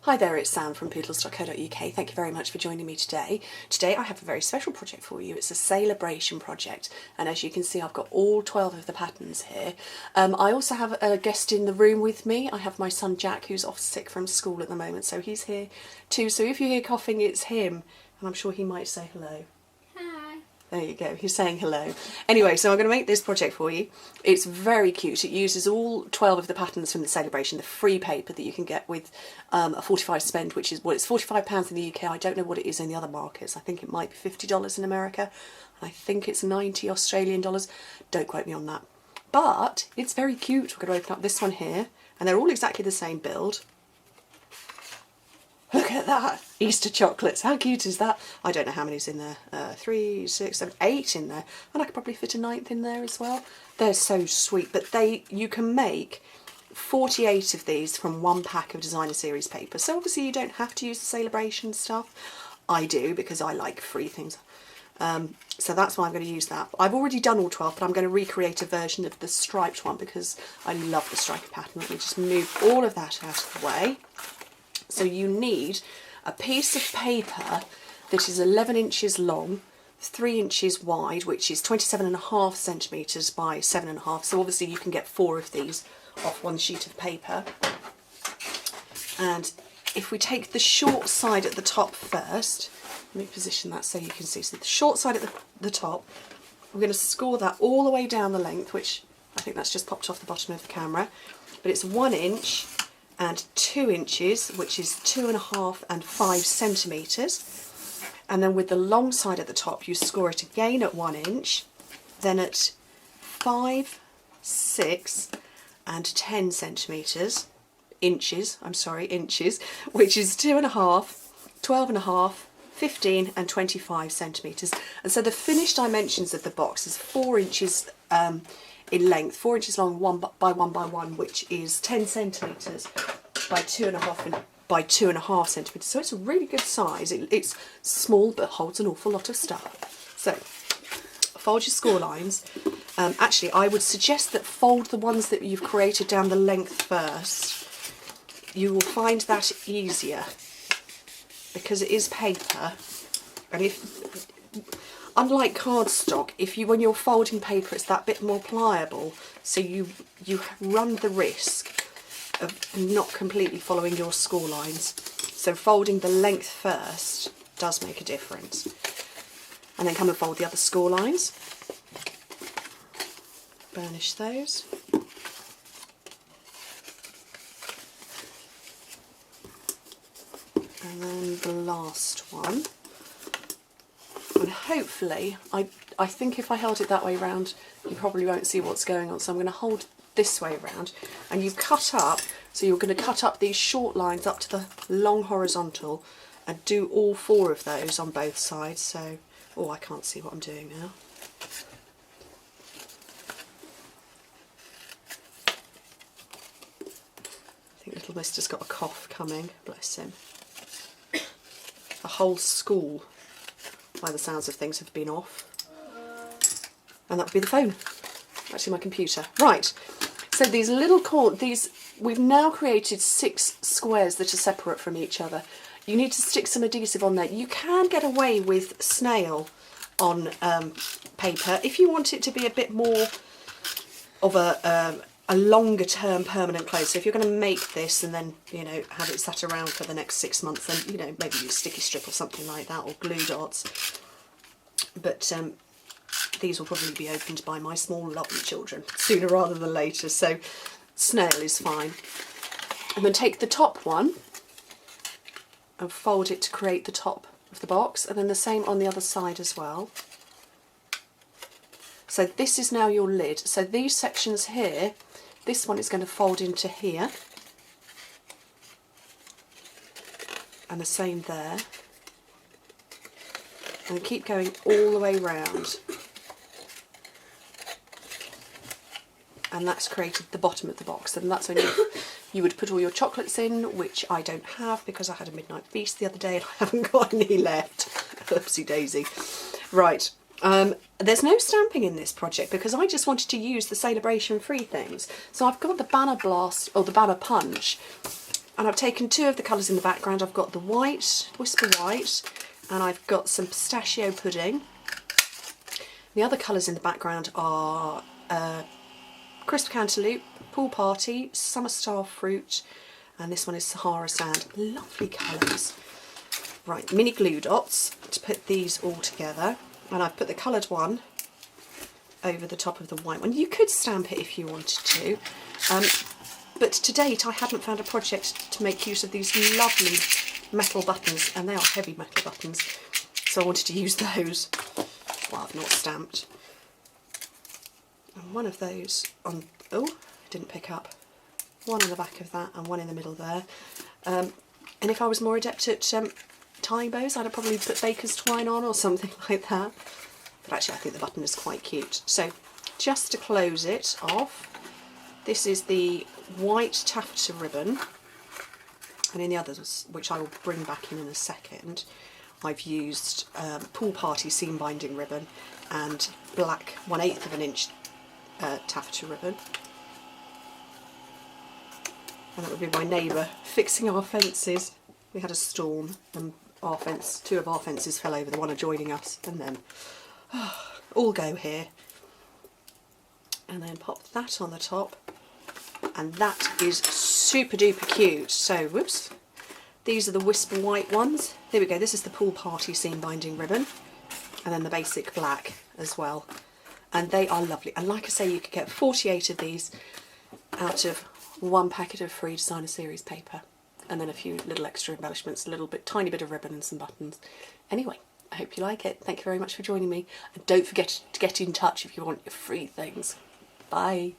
Hi there, it's Sam from Pootles.co.uk. Thank you very much for joining me today. Today I have a very special project for you. It's a Celebration project, and as you can see I've got all 12 of the patterns here. I also have a guest in the room with me. I have my son Jack, who's off sick from school at the moment, so he's here too. So if you hear coughing, it's him, and I'm sure he might say hello. Hi. There you go, he's saying hello. Anyway, so I'm going to make this project for you. It's very cute. It uses all 12 of the patterns from the Celebration, the free paper that you can get with a 45 spend, which is, well, it's £45 in the UK. I don't know what it is in the other markets. I think it might be $50 in America. And I think it's 90 Australian dollars. Don't quote me on that. But it's very cute. We're going to open up this one here, and they're all exactly the same build. Look at that! Easter chocolates. How cute is that? I don't know how many's in there. 3, 6, 7, 8 in there. And I could probably fit a 9th in there as well. They're so sweet. But you can make 48 of these from one pack of designer series paper. So obviously you don't have to use the Celebration stuff. I do because I like free things. So that's why I'm going to use that. I've already done all 12, but I'm going to recreate a version of the striped one because I love the striped pattern. Let me just move all of that out of the way. So you need a piece of paper that is 11 inches long, 3 inches wide, which is 27.5 centimetres by 7.5. So obviously you can get 4 of these off one sheet of paper. And if we take the short side at the top first, let me position that so you can see. So the short side at the top, we're going to score that all the way down the length, which I think that's just popped off the bottom of the camera. But it's 1 inch and 2 inches, which is 2.5 and 5 centimetres. And then with the long side at the top, you score it again at 1 inch, then at 5, 6 and 10 centimetres, inches, which is 2.5, 12.5, 15 and 25 centimetres. And so the finished dimensions of the box is 4 inches in length, 4 inches long, 1 by 1 by 1, which is 10 centimetres by 2.5 and by 2.5 centimetres. So it's a really good size. It's small but holds an awful lot of stuff. So fold your score lines. Actually, I would suggest that fold the ones that you've created down the length first. You will find that easier because it is paper, and if unlike cardstock, when you're folding paper, it's that bit more pliable, so you run the risk of not completely following your score lines. So folding the length first does make a difference. And then come and fold the other score lines. Burnish those. And then the last one. And hopefully, I think if I held it that way round, you probably won't see what's going on. So I'm going to hold this way round, and you cut up, so you're going to cut up these short lines up to the long horizontal and do all 4 of those on both sides. So, oh, I can't see what I'm doing now. I think little mister's got a cough coming, bless him. A whole school, by the sounds of things, have been off. And that would be the phone. Actually, my computer. Right, so these little we've now created 6 squares that are separate from each other. You need to stick some adhesive on there. You can get away with snail on paper if you want it to be a bit more of a longer term permanent close. So if you're going to make this and then, you know, have it sat around for the next 6 months, then, you know, maybe use sticky strip or something like that, or glue dots. But these will probably be opened by my small lovely children sooner rather than later, so snail is fine. And then take the top one and fold it to create the top of the box, and then the same on the other side as well. So this is now your lid. So these sections here, this one is going to fold into here, and the same there, and keep going all the way round. And that's created the bottom of the box, and that's when you would put all your chocolates in, which I don't have because I had a midnight feast the other day and I haven't got any left. Oopsie daisy. Right, there's no stamping in this project because I just wanted to use the Celebration free things. So I've got the Banner Blast, or the Banner Punch, And I've taken two of the colours in the background. I've got the white, Whisper White, and I've got some pistachio pudding. The other colours in the background are Crisp Cantaloupe, Pool Party, Summer Star Fruit, and this one is Sahara Sand. Lovely colours. Right, mini glue dots to put these all together. And I've put the coloured one over the top of the white one. You could stamp it if you wanted to. But to date I haven't found a project to make use of these lovely metal buttons, and they are heavy metal buttons, so I wanted to use those. Well, I've not stamped. And one of those on, oh, didn't pick up. One on the back of that and one in the middle there. And if I was more adept at tying bows, I'd have probably put baker's twine on or something like that. But actually I think the button is quite cute. So just to close it off, this is the white taffeta ribbon, and in the others, which I will bring back in a second, I've used Pool Party seam binding ribbon and black 1/8 of an inch taffeta ribbon. And that would be my neighbour fixing our fences. We had a storm and our fence, two of our fences fell over, the one adjoining us, and then all go here. And then pop that on the top, and that is super duper cute. So, whoops, these are the Whisper White ones. There we go, this is the Pool Party seam binding ribbon, and then the basic black as well. And they are lovely. And like I say, you could get 48 of these out of one packet of free designer series paper, and then a few little extra embellishments, a little bit, tiny bit of ribbon and some buttons. Anyway, I hope you like it. Thank you very much for joining me, and don't forget to get in touch if you want your free things. Bye.